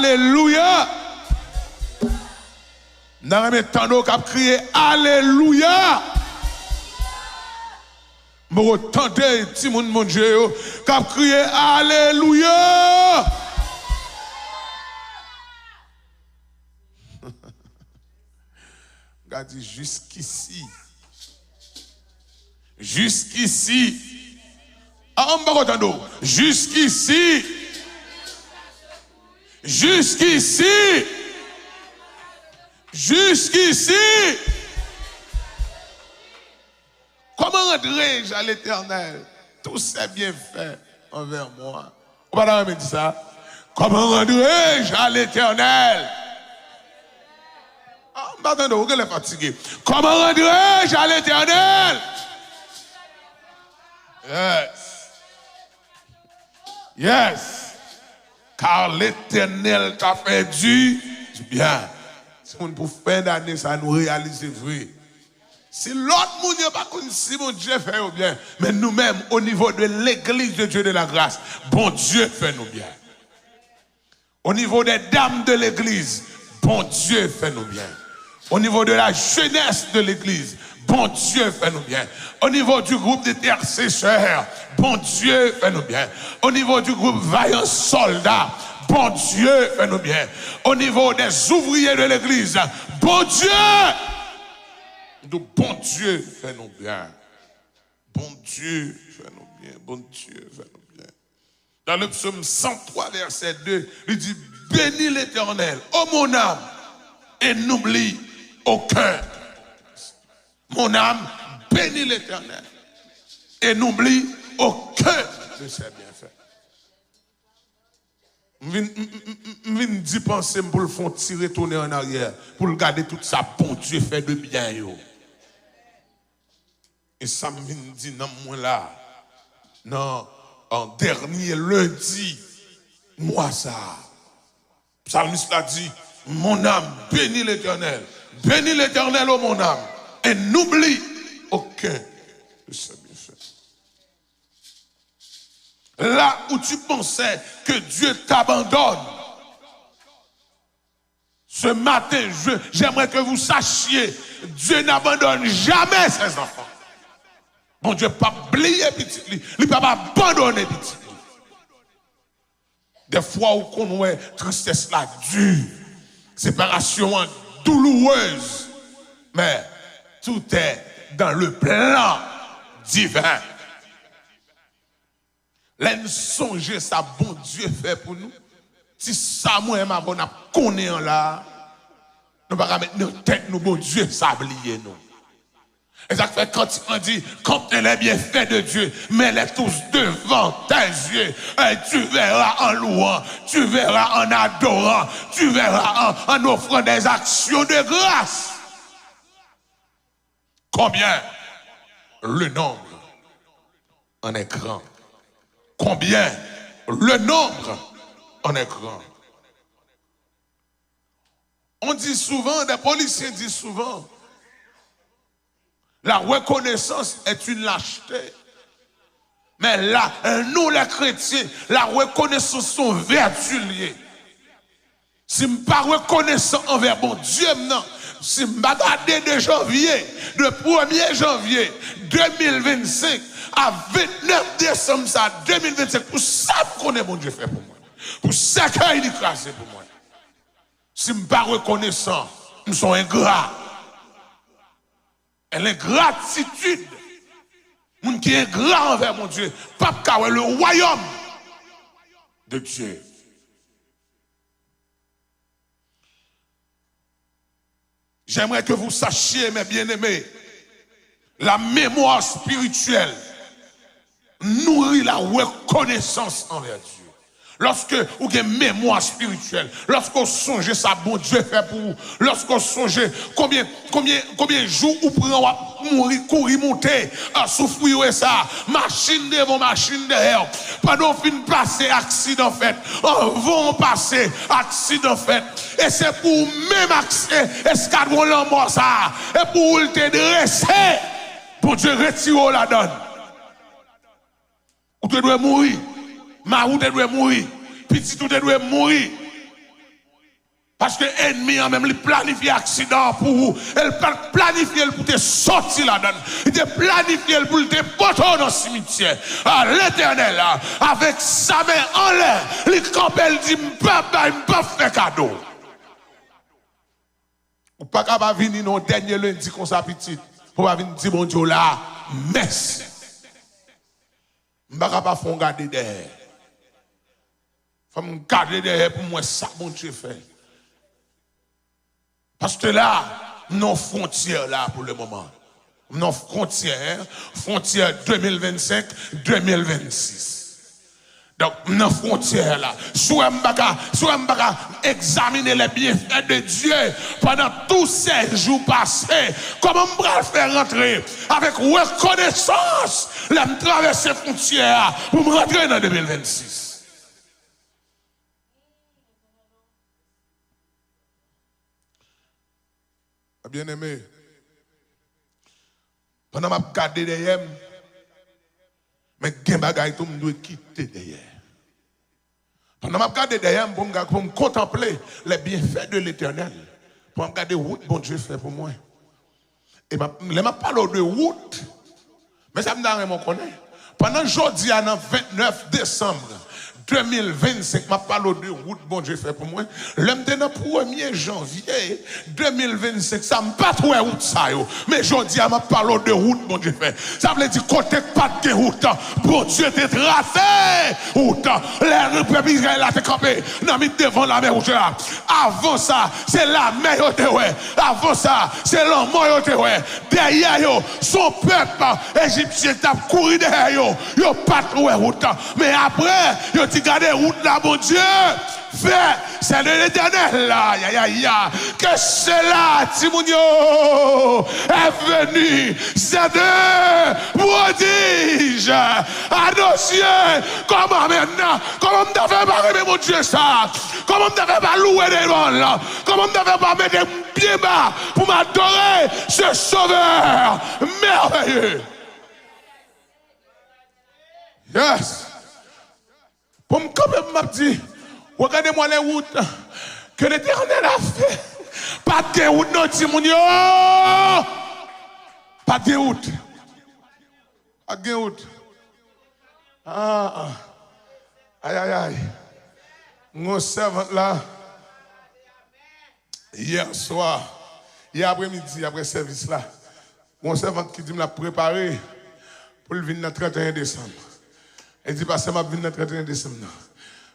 Alléluia. Dans les temps qui a crié Alléluia. Je retendais petit monde mon Dieu qui a crié Alléluia. Il a dit jusqu'ici. Jusqu'ici. Ah, on va entendre. Jusqu'ici. Jusqu'ici. Jusqu'ici. Comment rendrai-je à l'Éternel tous ses bienfaits envers moi? On va dire ça. Comment rendrai-je à l'Éternel? Ah, attendez, vous êtes fatigué. Comment rendrai-je à l'Éternel? Yes. Yes. Car l'Éternel t'a fait du bien. Si on pour fin d'année, ça nous réalise vrai. Si l'autre monde n'a pas connu si mon Dieu fait au bien, mais nous-mêmes, au niveau de l'église de Dieu de la grâce, bon Dieu fait nous bien. Au niveau des dames de l'église, bon Dieu fait nous bien. Au niveau de la jeunesse de l'église, bon Dieu fait nous bien. Au niveau du groupe d'intercesseurs, bon Dieu fait nous bien. Au niveau du groupe vaillants soldats, bon Dieu fait nous bien. Au niveau des ouvriers de l'église, bon Dieu. Donc, bon Dieu fait nous bien. Bon Dieu fait nous bien. Bon Dieu fait nous bien. Dans le psaume 103, verset 2, il dit, bénis l'Éternel, ô mon âme, et n'oublie aucun. Mon âme, bénis l'Éternel, et n'oublie aucun de ses bienfaits. Je viens d'y penser pour le faire tirer, tourner en arrière, pour le garder tout ça, bon Dieu fait de bien. Yo. Et ça me dit, non, moi là, non, en dernier lundi, moi ça. Psalmiste l'a dit, mon âme, bénis l'Éternel, ô mon âme, et n'oublie aucun de ses bienfaits. Là où tu pensais que Dieu t'abandonne, ce matin, j'aimerais que vous sachiez, Dieu n'abandonne jamais ses enfants. Bon Dieu, pas oublier petit, il ne peut pas abandonner petit. Des fois où on voit tristesse là dure, séparation douloureuse, mais tout est dans le plan divin. Laisse songer ça, bon Dieu fait pour nous. Si ça, moi, ma bonne, connaît là, nous ne pouvons pas mettre nos têtes, nous, bon Dieu, ça oublier nous. Et ça fait quand on dit, quand elle est bien fait de Dieu, mets-les tous devant tes yeux, et tu verras en louant, tu verras en adorant, tu verras en offrant des actions de grâce. Combien le nombre en est grand. Combien le nombre en est grand. On dit souvent, des policiers disent souvent, la reconnaissance est une lâcheté. Mais là, nous les chrétiens, la reconnaissance sont vertus liées. Si je ne suis pas reconnaissant envers mon Dieu, non. Si je ne regarde de janvier, de 1er janvier 2025 à 29 décembre 2025, pour ça qu'on est mon Dieu fait pour moi. Pour ça qu'il est écrasé pour moi. Si je ne suis pas reconnaissant, nous sommes ingrats. Et l'ingratitude, moun qui est ingrat envers mon Dieu, pas car le royaume de Dieu. J'aimerais que vous sachiez, mes bien-aimés, la mémoire spirituelle nourrit la reconnaissance envers Dieu. Lorsque vous avez une mémoire spirituelle, lorsqu'on songe ça, bon Dieu fait pour vous, lorsqu'on songe combien jours vous prenez mourir, courir, monter, à souffrir ça, machine devant machine derrière, pendant fin passer accident fait, vont passer accident fait, et c'est pour même escadron l'amour ça, et pour te dresser, pour Dieu retire la donne. Ou te doit mourir. Ma ou te doit mourir, petit ou te doit mourir. Parce que l'ennemi a même planifié accident pour vous. Elle planifié pour te sortir là-dedans. Il te planifié pour te porter dans le cimetière. À l'Éternel, avec sa main en l'air, il campe, il dit, m'pas faire cadeau. Ou pas capable venir non dernier lundi comme ça petit. Pour pas venir dire, mon Dieu, là, messe. M'pas capable faire garder derrière. Faut me garder derrière pour moi, ça, mon Dieu fait. Parce que là, nos frontières là pour le moment. Nos frontières 2025-2026. Donc, nos frontières là, soit m'baka examiner les bienfaits de Dieu pendant tous ces jours passés. Comment m'bral faire rentrer avec reconnaissance, là me traverser frontières pour me rentrer dans 2026. Bien aimé, pendant que je regarde derrière, mais il y a des choses que je dois quitter derrière. Pendant que je regarde derrière, pour me contempler les bienfaits de l'Éternel, pour me regarder route bon Dieu fait pour moi. Et je parle de route, mais ça me donne mon connaît. Pendant jeudi, le 29 décembre 2025, je parle de route, bon Dieu fait pour moi. L'homme de le 1er janvier 2025, ça ne pas trop route ça. Mais aujourd'hui, je parle de route, bon Dieu fait. Ça veut dire côté pas de route. Bon Dieu t'a tracé route. Les peuples Israël a été campé. N'a mis devant la mer rouge là. Avant ça, c'est la mer au ouais. Avant ça, c'est l'homme au ouais. Derrière yo, son peuple égyptien t'a couru derrière yo. Yo pas trop route. Mais après, yo regardez route là, mon Dieu, fait, c'est de l'Éternel là, que cela, Timounio, est venu, c'est de prodige à nos yeux. Comment maintenant, comment on ne devait pas aimer mon Dieu ça, comment on ne devait pas louer des noms là, comment on ne devait pas mettre des pieds bas pour m'adorer ce sauveur merveilleux. Yes. Pour me camper, m'a dit, regardez-moi les routes que l'Éternel a fait. Pas de route, non, Timounio. Pas de route. Pas de route. Ah. Aïe, aïe, aïe. Mon servant là, hier soir, hier après-midi, après service là, mon servant qui dit me l'a préparé pour le venir le 31 décembre. Elle dit, parce que je vais venir le 31 décembre.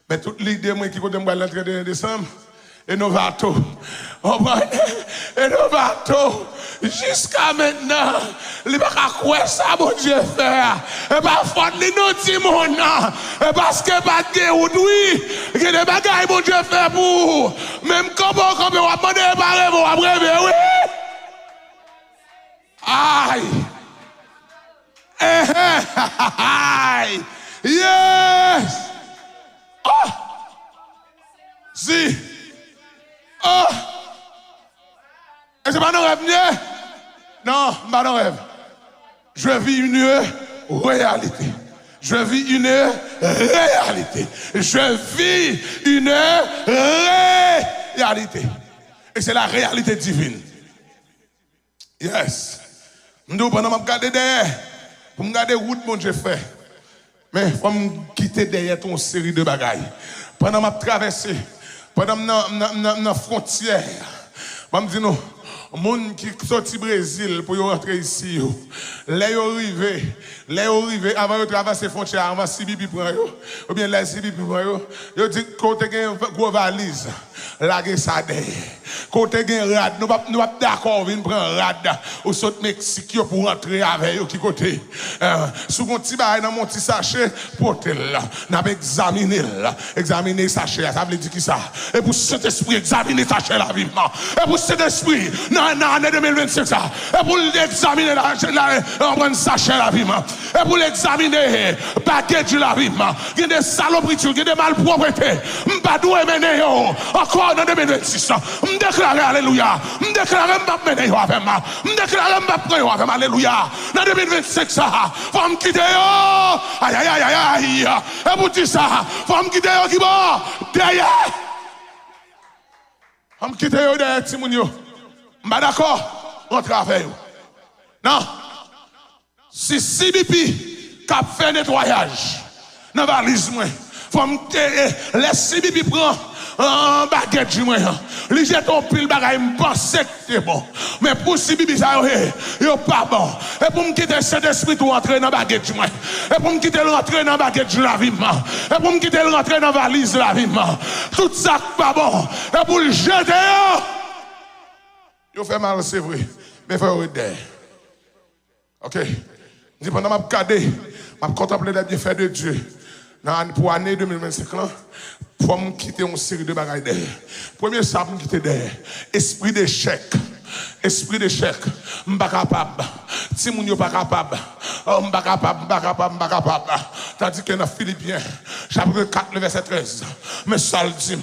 Mais toute l'idée, moi, qui compte me le 31 décembre, et nos bateaux. Et nos bateaux. Jusqu'à maintenant, il n'y a pas quoi ça, mon Dieu, faire. Et pas faut les nous dire, mon nom. Et parce que pas de route, oui. Il y a des bagailles, mon Dieu, faire pour. Même comment on va demander par vous, après, oui. Aïe. Aïe. Yes! Oh! Si! Oh! Et c'est pas un rêve, non, pas un rêve. Je vis une réalité. Je vis une réalité. Je vis une réalité. Et c'est la réalité divine. Yes. Nous, pendant que je regarde derrière, pour me garder route, mon Dieu fait. Mais il faut me quitter derrière ton série de bagailles. Pendant que je traverse, pendant que je suis frontière, je me dis non, les gens qui sont sortis du Brésil pour rentrer ici, les arrivés, avant de traverser les frontières, avant Sibibi pour eux, ou bien les Sibibi pour eux, ils disent que tu as une grosse valise, la ça derrière. Quand tu as un rad, nous ne sommes pas d'accord, on prendre un rad au Sud Mexique pour rentrer avec eux qui côté. Sous mon petit bail dans mon petit sachet, portez là, nous avons examiné le sachet, ça veut dire qui ça? Et pour cet esprit, examiner le sachet la vie. Et pour cet esprit, dans l'année 2025, ça. Et pour l'examiner le sachet la vie. Et pour l'examiner, le paquet de la vie. Il y a des saloperies, il y a des malpropretés. Je ne vais pas mener encore dans 2026. Je déclare alléluia. Je déclare que je vais mener avec moi. Je déclare que je vais prier avec moi. Alléluia. Dans 2025, ça, il faut me quitter. Aïe, aïe, aïe, aïe. Et pour dire ça, il faut me quitter qui va derrière. On quitte yo derrière Timounio. M'ba d'accord, on travaille. Non. Si CBP qui fait nettoyage dans la valise, faut me laisser CBP prendre un baguette du moins. Les jette en pile bagaille, me pense que c'est bon. Mais pour CBP, ça yo pas bon. Et pour me quitter cet esprit tout entrer dans la baguette du moins. Et pour me quitter rentrer dans la baguette du lavement. Et pour me quitter rentrer dans la valise de lavement. Tout ça pas bon. Et pour le jeter, yo fait mal, c'est vrai. Mais il faut aider. Ok? Je dis pendant que je regarde, contempler les bienfaits de Dieu. Pour l'année 2025, là, pour me quitter une série de bagages derrière. Premier, ça me quitter derrière. Esprit d'échec. Esprit d'échec. Je ne suis pas capable. Si je ne suis pas capable. Je ne suis pas capable. Tandis que dans Philippiens, chapitre 4, verset 13. Mais ça le dit,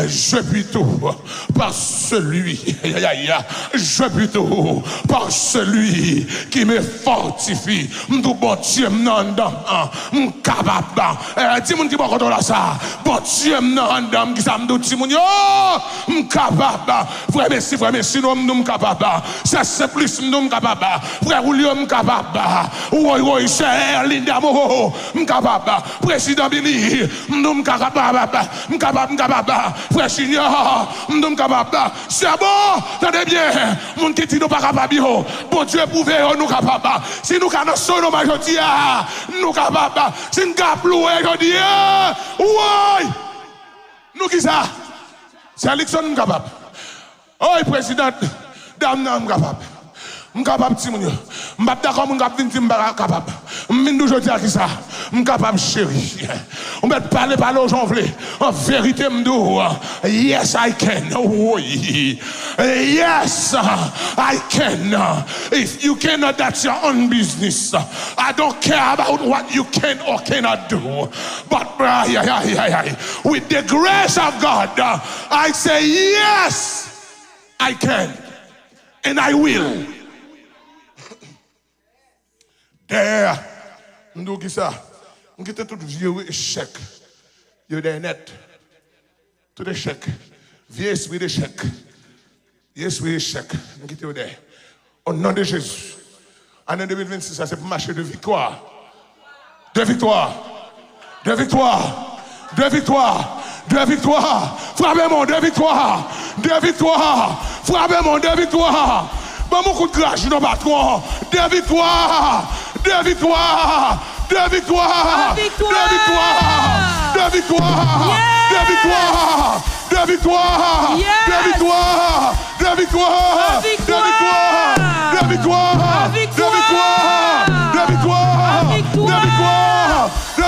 je puis tout par celui. Je puis tout par celui qui me fortifie. Je suis bon Dieu, je suis capable. Dis-moi qui va là ça. Bon Dieu, je suis capable. Frère, merci, nous sommes capables. C'est simple, nous sommes capables. Frère, nous sommes capables. Oui, cher Linda Moho, je suis capable. Président Billy, nous sommes capables. Je suis capable. Frère Junior, nous sommes capables. C'est bon, tenez bien. Mon qui dit nous pas capable. Bon Dieu, pouvez nous capables. Si nous connaissons nos majorité, nous capables. Si nous capable, je dis, oui. Nous qui ça? C'est Alexandre, nous capable. Oh, président, dame, nous capable. Je suis capable de dire, je suis d'accord, je suis capable. Je suis toujours dire ça. Je suis capable, chérie. On peut parler aux gens. En vérité, je dis, yes, I can. Oui. Yes, I can. If you cannot, that's your own business. I don't care about what you can or cannot do. But with the grace of God, I say, yes, I can. And I will. Derrière, nous qui ça, nous qui tout vieux échec, il y a des nets, tout échec, vieux esprit d'échec, vieux esprit d'échec, nous qui sommes derrière. Au nom de Jésus, année 2026, ça c'est pour marcher de victoire, de victoire, de victoire, de victoire, de victoire, frappez-moi de victoire, de victoire, frappez-moi de victoire. Bon, beaucoup de grâce, nous battons, de victoire. De victoire, de victoire, de victoire, de victoire, de victoire, de victoire, de victoire, de victoire, de victoire, de victoire, de victoire, de victoire, de victoire, de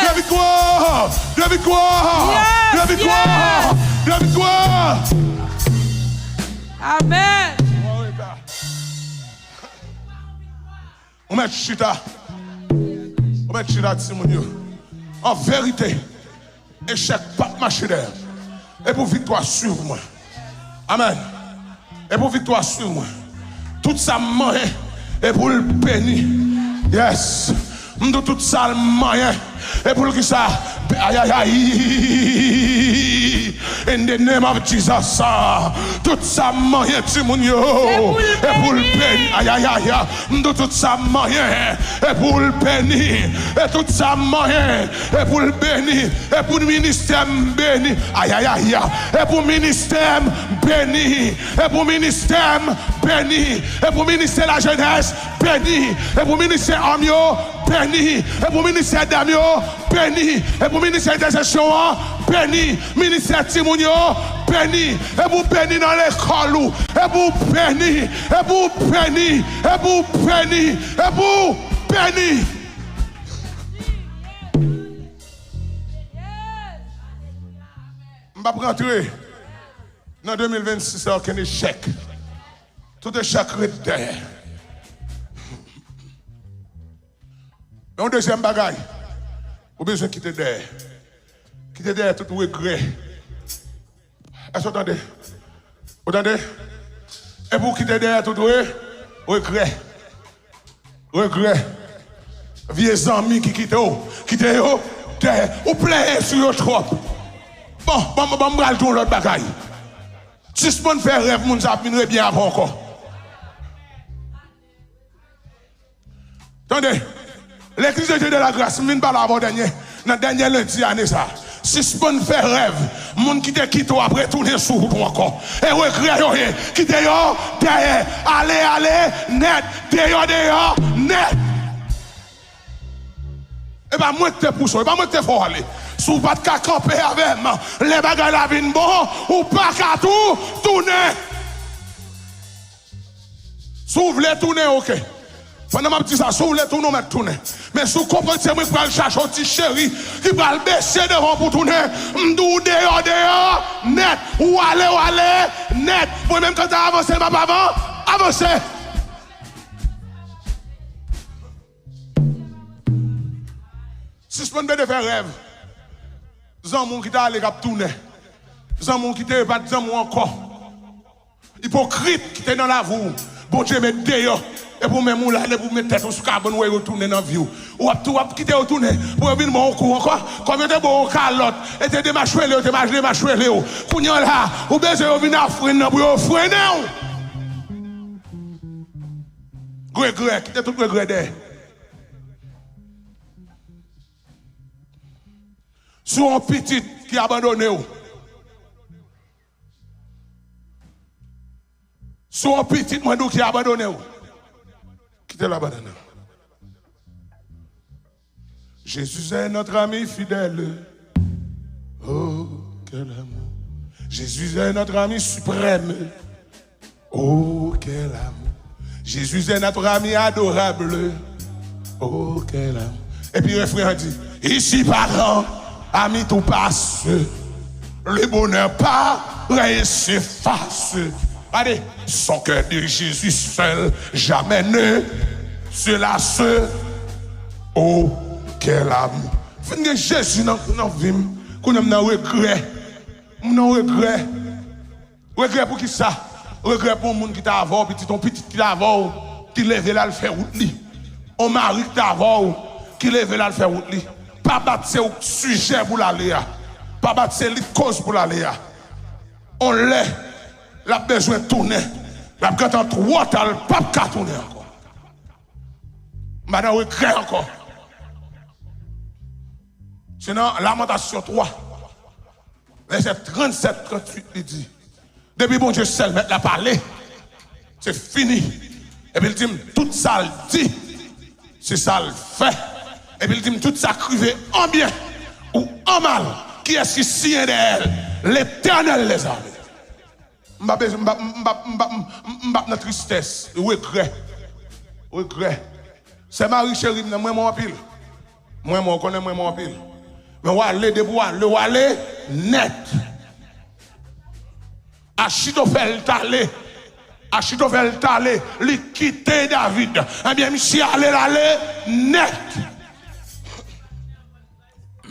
victoire, de victoire, de victoire, de victoire, de victoire. Amen. On met chita. On met chita, Timounio. En vérité, échec pas marcher d'air. Et pour victoire sur moi. Amen. Et pour victoire sur moi. Tout ça moyen. Et pour le bénir. Yes. Tout ça moyen. Et pour qui ça. Aïe aïe aïe. In the name of Jesus. Tout ça moyen, Timounio. Et pour le bénir. Aïe aïe aïe. Tout ça moyen. Et pour le bénir. Et tout ça moyen. Et pour le bénir. Et pour le ministère béni. Aïe aïe aïe. Et pour le ministère béni. Et pour le ministère béni. Et pour le ministère de la jeunesse béni. Et pour le ministère Amio béni. Et pour le ministère d'Amio béni. Et pour le ministère des échelons béni. Ministère Timounio béni. Et pour béni dans l'école. Et pour béni. Et pour béni. Et pour béni. Et pour béni. Je ne vais pas rentrer dans 2026 c'est aucun échec. Tout échec est derrière. Mais un deuxième bagaille, vous avez besoin de quitter derrière. Quitter derrière tout regret. Est-ce que vous entendez? Vous entendez? Et pour quitter derrière tout regret. Regret. Vieux amis qui quittent derrière. Ou plaît sur eux trop. Bon, je vais tout l'autre bagaille. Si je peux faire rêve, mon ça viendrait bien avant encore. Attendez, l'église de la grâce, je ne vais pas l'avoir dernier. Dans le dernier lundi année ça. Si je peux faire rêve, mon qui te quitte après tourner sur vous encore. Et recréer, quitte derrière, allez, net, derrière, net. Et bien, moi, je te pousse, et bien, moi, je te fais aller. Si vous ne pouvez pas camper avec moi, les bagages la vie bon, ou pas qu'à tout tourner. Si vous voulez tourner, ok. Pendant ma petite ça, si vous voulez tourner, on va tourner. Mais si vous comprenez, moi, je vais chercher un petit chéri qui va le baisser devant pour tourner. M'dou dehors, net. Ou aller, net. Moi, même quand tu as avancé, pas avant, avancez. Si je peux me faire rêve, Zamon qui t'a allé tourner. Zamon qui t'a pas Zamon encore. Hypocrite qui était dans la voue. Bon Dieu, met dehors. Et pour même là, pour mettre tête sur carbone, ou retourner dans la vie. Ou quitter retourner. Pour venir mon cours encore. Comme il était bon calotte. Et t'es démachoué, t'es machoué. Kounyan là, ou baiser, ou venir à freiner, pour freiner. Gré, qui était tout gré derrière. Sur un petit qui a abandonné. Sur un petit mandou qui a abandonné. Quittez l'abandonné. Jésus est notre ami fidèle. Oh, quel amour. Jésus est notre ami suprême. Oh, quel amour. Jésus est notre ami adorable. Oh, quel amour. Et puis le frère dit, ici parlant. Ami tout passe, le bonheur pareil s'efface. Allez, son cœur de Jésus seul, jamais ne se lasse. Oh, quel amour. Fin de Jésus dans la vie, qu'on a un regret. Regret pour qui ça? Regret pour le monde qui t'a avant, ton petit qui t'a avant, qui lève là le faire route. On mari qui t'a avant, qui lève là le faire route. Pas battre ce sujet pour l'aller. Pas battre ce cause pour l'aller. On l'est. La besoin de tourner. La besoin de trois tal, pas qu'à tourner encore. Madame regret encore. Sinon, Lamentation 3, verset 37-38, il dit, depuis bon Dieu seul mettre la parler, c'est fini. Et puis il dit, tout ça le dit, c'est ça le fait. Et puis il dit, tout ça crivé en bien ou en mal, qui est-ce qui signe d'elle? L'Éternel les armées. M'bap notre tristesse, regret. C'est Marie chérie, moi mon pile. Moi connais moi mon pile. Mais on va aller de bois, le aller net. Achitophel talé, li quitter David. Eh bien, monsieur aller net.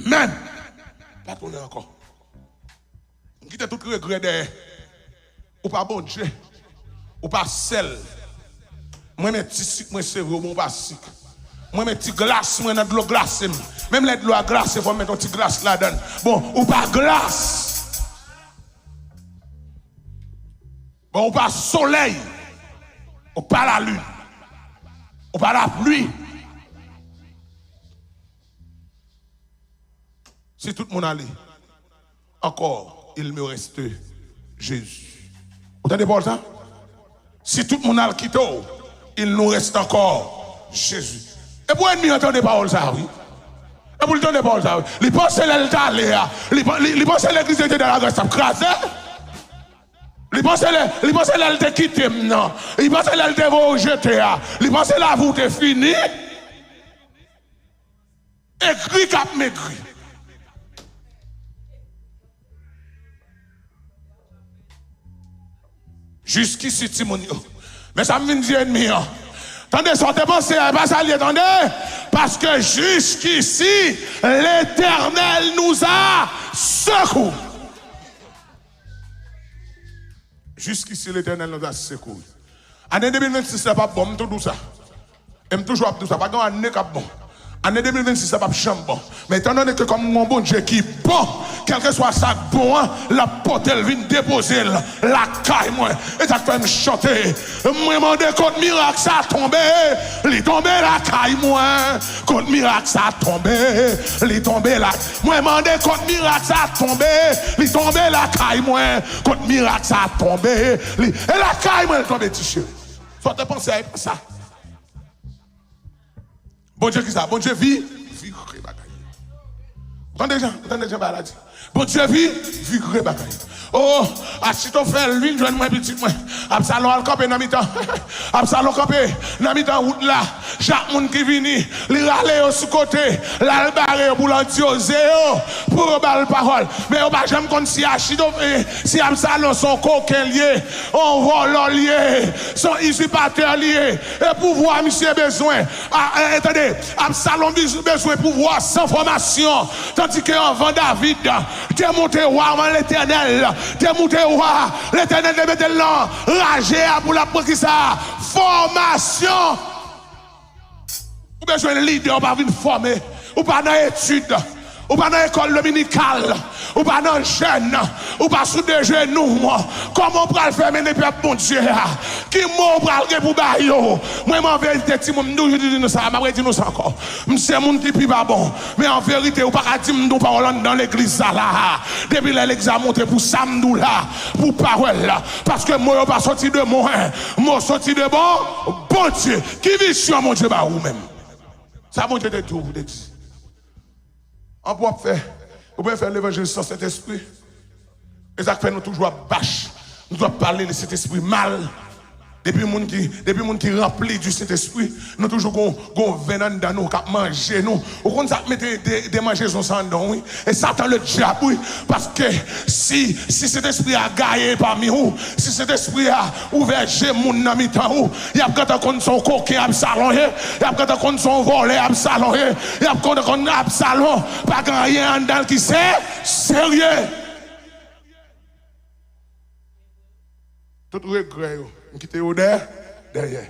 Même. Pas tourner encore. On quitte tout regret derrière. Ou pas bon Dieu. Ou pas sel. Moi, mes petits sucres, moi, c'est vrai, moi, pas sucre. Moi, mes petits glaces, moi, dans de l'eau glacée. Même les de l'eau glacée, il faut mettre un petit glace là-dedans. Bon, ou pas glace. Bon, ou pas soleil. Ou pas la lune. Ou pas la pluie. Si tout le monde allait, encore, il me reste Jésus. Vous entendez pas ça? Si tout le monde a quitté, il nous reste encore Jésus. Et pour ennemi entendre parole ça, oui. Et pour entendre parole ça, oui. Il pense que l'État allait, il pense que l'église était dans la grâce, ça crasé. Il pense que l'État quitté, non. Il pense que l'État rejeté, il pense que la voûte est finie. Écrit cap m'écrit. Jusqu'ici, Timonio. Mais ça me vient dire ennemi. Attendez, sortez pensez, pas ça, attendez. Parce que jusqu'ici, l'Éternel nous a secourus. Jusqu'ici, l'Éternel nous a secourus. Année 2026, c'est pas bon, tout ça. Et toujours tout ça, pas année cap bon. Année 2026, c'est pas chambre bon. Mais étant donné que comme mon bon Dieu qui est bon, quel que soit ça bon, la porte elle vient déposer la caille moi. Et ça fait me chanter. Moi demande contre miracle ça tombé, il tombé la caille moi. Contre miracle ça tombé, il tombé la. Moi demande contre miracle ça tombé, il tombé la caille moi. Contre miracle ça tombé, et la caille moi elle tombé t-shirt. Soit te penser à ça. Bon Dieu qui ça? Bon Dieu vit bagaille. Attendez, balade. Bon Dieu vit bagaille. Oh, Achitophel, lui, jeune moi petit moi. Absalom al campé dans mi-temps. Absalom campé dans mi-temps route là. Chaque monde qui vini, li rale au sous côté, la barre pour l'antioser pour bal parole. Mais on va jamais connaître si Achitophel, si Absalom son coquin lié, on vole lié, son usurpateur lié. Et pouvoir monsieur besoin. Attendez, Absalom besoin pouvoir sans formation. Tandis que avant David, démonté roi l'Éternel. Démonté roi, l'Éternel de mettre là, ragé pour la pour qui ça? Formation. Ou besoin de leader, ou pas venir former, ou pas dans l'étude, ou pas dans l'école dominicale, ou pas dans le jeune, ou pas sous des genoux. Comment on peut le faire, mais ne peut pas bon Dieu? Qui m'a pral pour bailler? Moi, en vérité, si je dis nous ça, je dis nous ça encore. C'est mon qui n'est pas bon. Mais en vérité, ou pas dire nous parole dans l'église là. Depuis l'examen monté pour samedi là, pour parole là. Parce que moi, je pas sorti de moi, moi sorti de bon Dieu. Qui vit sur mon Dieu, ou même? Ça, mon Dieu, de tout, vous dit. On peut faire l'évangile sans cet esprit. Et ça fait nous toujours bâche. Nous devons parler de cet esprit mal. Depuis le monde qui rempli du Saint-Esprit, nous toujours gon venin dans nous, qui manger nous. Au contraire, ça mettre des mangeaisons sans don, oui. Et Satan le diable, oui. Parce que si cet esprit a gagné parmi nous, si cet esprit a ouvert chez moun dans mi-temps, il y a quand on son coquin Absalom, il y a quand on son volé Absalom, il y a quand on Absalom, pas grand rien dans qui c'est sérieux. Tout regret, on quitte derrière.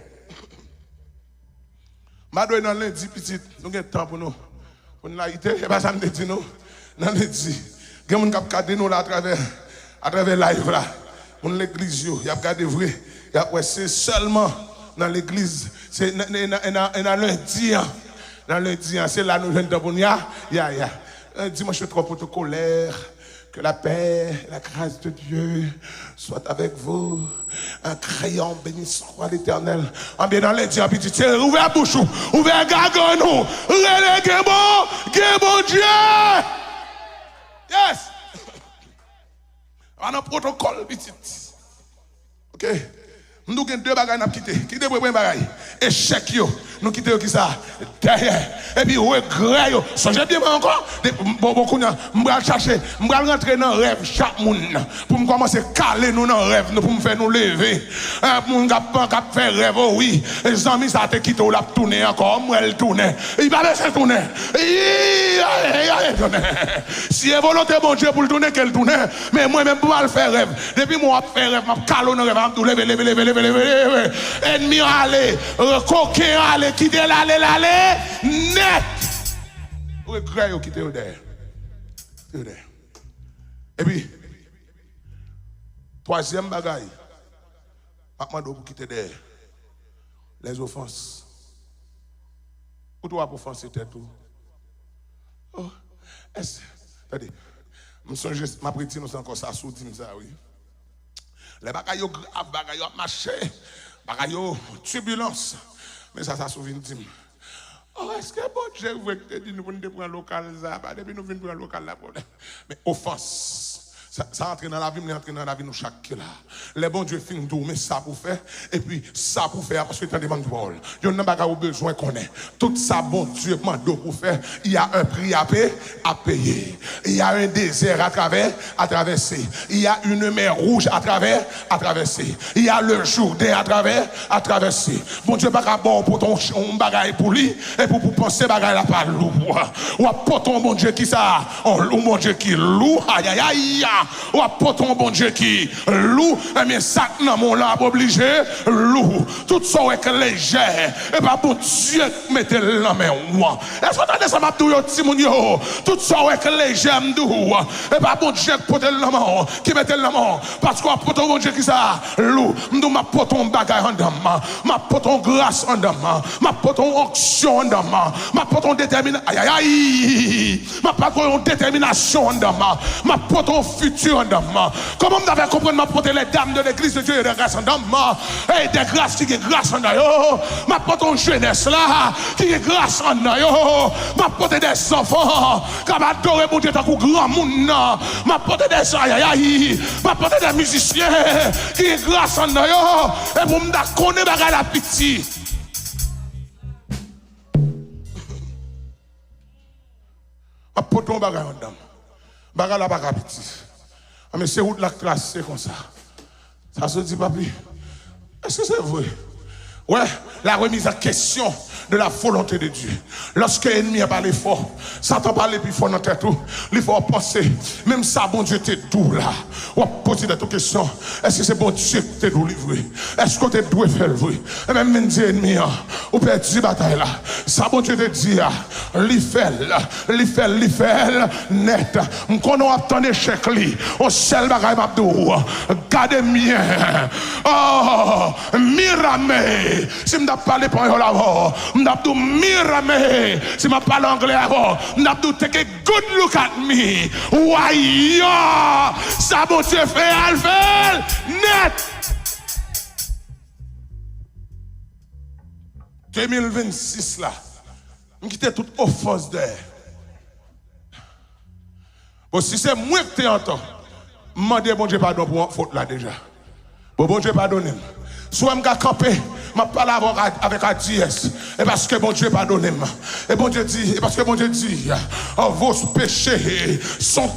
Madoué dans lundi, petit, nous avons temps pour nous. Pour nous laïter, et pas ça me dit nous. Dans lundi, il y a des gens qui regardent nous là à travers live là. Pour l'église, il y a regardé vrai. C'est seulement dans l'église. C'est dans lundi. Dans lundi, c'est là nous venons pour nous. Dimanche, je suis trop protocolaire. Que la paix, la grâce de Dieu soit avec vous. Un crayon béni soit l'Éternel. En bien dans les dieux, petit, ouvrez la bouche, ouvrez la gagonou, reléguez bon Dieu. Yes. On a un protocole, petit. Ok. Nous avons deux bagages à quitter. Qui est le bagage? Échec, nous quittons qui ça? Derrière. Et puis, regret, songez bien encore. Beaucoup de gens, je vais chercher, je vais rentrer dans le rêve chaque monde. Pour me commencer à caler nous dans le rêve, pour me faire nous lever. Pour me faire rêve, oui. Les amis, ça te quitte, on l'a tourné encore. Moi, elle tourne. Il va laisser tourner. Si est volonté bon Dieu pour le tourner, qu'elle tourne. Mais moi-même, pour le faire rêve. Depuis moi, je fais rêve, je cale dans le rêve, je lever. Ennemi aller, coquin aller, quitter l'aller, net. Regret au quitter au derrière. Et puis, troisième bagaille, pas de pour quitter derrière. Les offenses. Où tu vas pour offenser tête tout? Oh, est-ce. Attendez, je me songe, ma prétine, nous encore ça sous ça, oui. Les bagailles graves, bagailles marché, bagailles turbulence. Mais ça souvient dit. Oh, est-ce que bon Dieu veut que nous venons prendre local ça? Depuis nous venons prendre local là problème. Mais offense. Ça entre dans la vie, mais entre dans la vie nous chaque là. Les bons Dieu finissent tout, mais ça pour faire. Et puis ça pour faire, parce que tu as des banques de parole. Il y a un besoin qu'on ait. Tout ça, bon Dieu, demande pour faire. Il y a un prix à payer. Il y a un désert à traverser. Il y a une mer rouge à traverser. Il y a le Jourdain à traverser. Bon Dieu, pas bon pour ton bagaille pour lui, et pour penser bagaille là pas lourd. Ou à ton bon Dieu qui ça, bon Dieu qui lourd, aïe aïe aïe. ou à poton bon Dieu qui lourd, et bien ça dans mon lab obligé, lourd. Tout ça est léger, et pas bon Dieu mettez la main. Est-ce que vous entendez ça, ma Timounio? Tout ça est léger, et pas bon Dieu qui mettez la main. Parce que poton bon Dieu qui ça, lourd, ma poton bagaille en dame, ma poton grâce en dame, ma poton onction en dame, ma poton détermination, aïe aïe aïe, ma poton détermination en dame, ma poton futur en dame. Comment vous avez compris ma poton les dames de l'église de Dieu et de grâce en dame, et des grâces qui est grâce en dame, ma poton jeunesse là, qui est grâce en dame, ma poton des enfants, qui m'a adoré mon Dieu tant que grand monde, ma poton des aïe aïe aïe, ma poton des musiciens, qui est grâce en dame, et pour me connaître la pitié. Ma poton bagay en dame. Bagay la bagay petit. Mais c'est route la classe, c'est comme ça. Ça se dit, papi. Est-ce que c'est vrai? Ouais, la remise en question de la volonté de Dieu. Lorsque l'ennemi a parlé fort, Satan parle plus fort dans tête tout. Il faut penser, même ça, bon Dieu, t'es doux là. On va poser des questions. Est-ce que c'est bon Dieu qui t'es doux livré? Est-ce que t'es doué faire le vrai? Et même dit ennemi, ou perdu bataille là. Ça, bon Dieu te dit, li fait, net. M'kono attend échec li. On seul bagaille m'abdou. Gardez bien. Oh, mirame. Si m'da parlé pour yon là-bas. M'abdou mirame, si m'a parlé anglais avant, m'abdou take a good look at me. Why ça bon Dieu fait alvel net. 2026 là, m'quitte toute offense d'air. Bon si c'est moi que t'es entend, m'demande bon Dieu pardon pour faute là déjà. Bon Dieu pardonne. Soit m'ga camper, m'a parlé avec Adiès, et parce que bon Dieu pardonne. Et bon Dieu dit, et parce que bon Dieu dit, vos péchés sont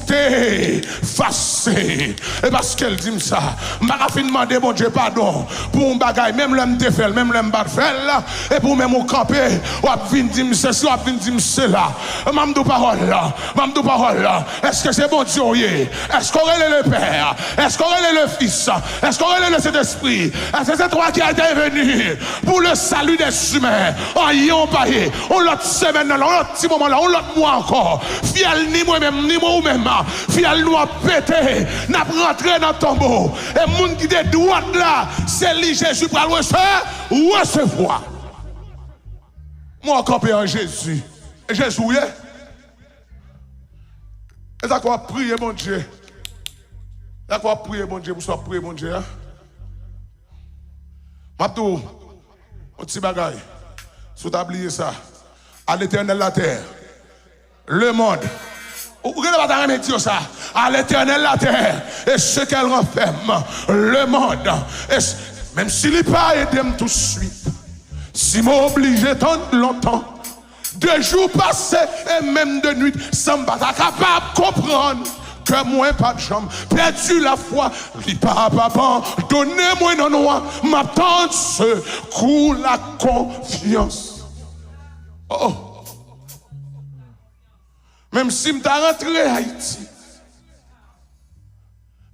effacés. Et parce qu'elle dit ça, m'a fait demander bon Dieu pardon pour un bagage, même l'homme te fait, même l'homme bat fait, et pour même au camper, ou à venir dire ceci, ou à venir dire cela. M'amdou parole là, est-ce que c'est bon Dieu? Est-ce qu'on est le Père? Est-ce qu'on est le Fils? Est-ce qu'on est le Saint-Esprit? Est-ce que c'est toi qui as été venu pour le salut des humains? Oh, yon paye, on l'autre semaine là, on l'autre petit moment là, on l'autre mois encore. Fiel ni moi-même, ni moi ou même. Fiel nous a pété, n'a rentré dans le tombeau. Et moun qui est droit là, c'est lui Jésus pour le recevoir. Moi, campé en Jésus. Et Jésus, oui. Et ça quoi prier, mon Dieu. Ça quoi prier, mon Dieu, pour soit prier, mon Dieu. Matou, un petit bagaille. Sous t'oublier ça. À l'éternel la terre. Le monde. Vous regardez pas dire ça. À l'éternel la terre. Et ce qu'elle renferme. Le monde. Et même s'il n'est pas aidé tout de suite. Si m'oblige tant longtemps. 2 jours passés et même de nuit. Sans pas capable de comprendre. Que moi pas de jambe, perdu la foi, li pas papa, donnez-moi non noir, m'attendre ce coup la confiance. Oh, même si m'ta rentré Haïti,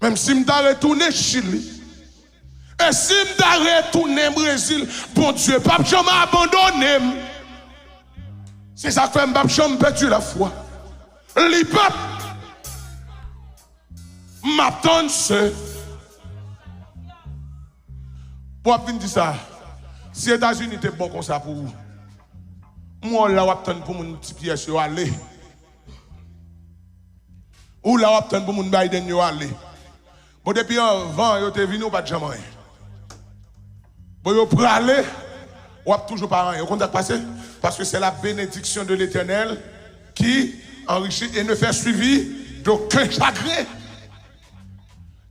même si m'ta retourné Chili, et si m'ta retourné Brésil, bon Dieu, pas jamais abandonné. C'est ça que fait m'pa jamais perdu la foi. Li pas m'attendre ce. Pour venir dire ça, si les États-Unis étaient bon comme ça pour vous, moi là, j'attends pour mon petit pièce aller. Ou là, j'attends pour mon Biden aller. Bon, depuis avant, vous êtes venu, pas de jamais. Bon, vous pouvez aller, vous n'avez toujours pas rien. Vous comptez passer? Parce que c'est la bénédiction de l'Éternel qui enrichit et ne fait suivi d'aucun chagrin.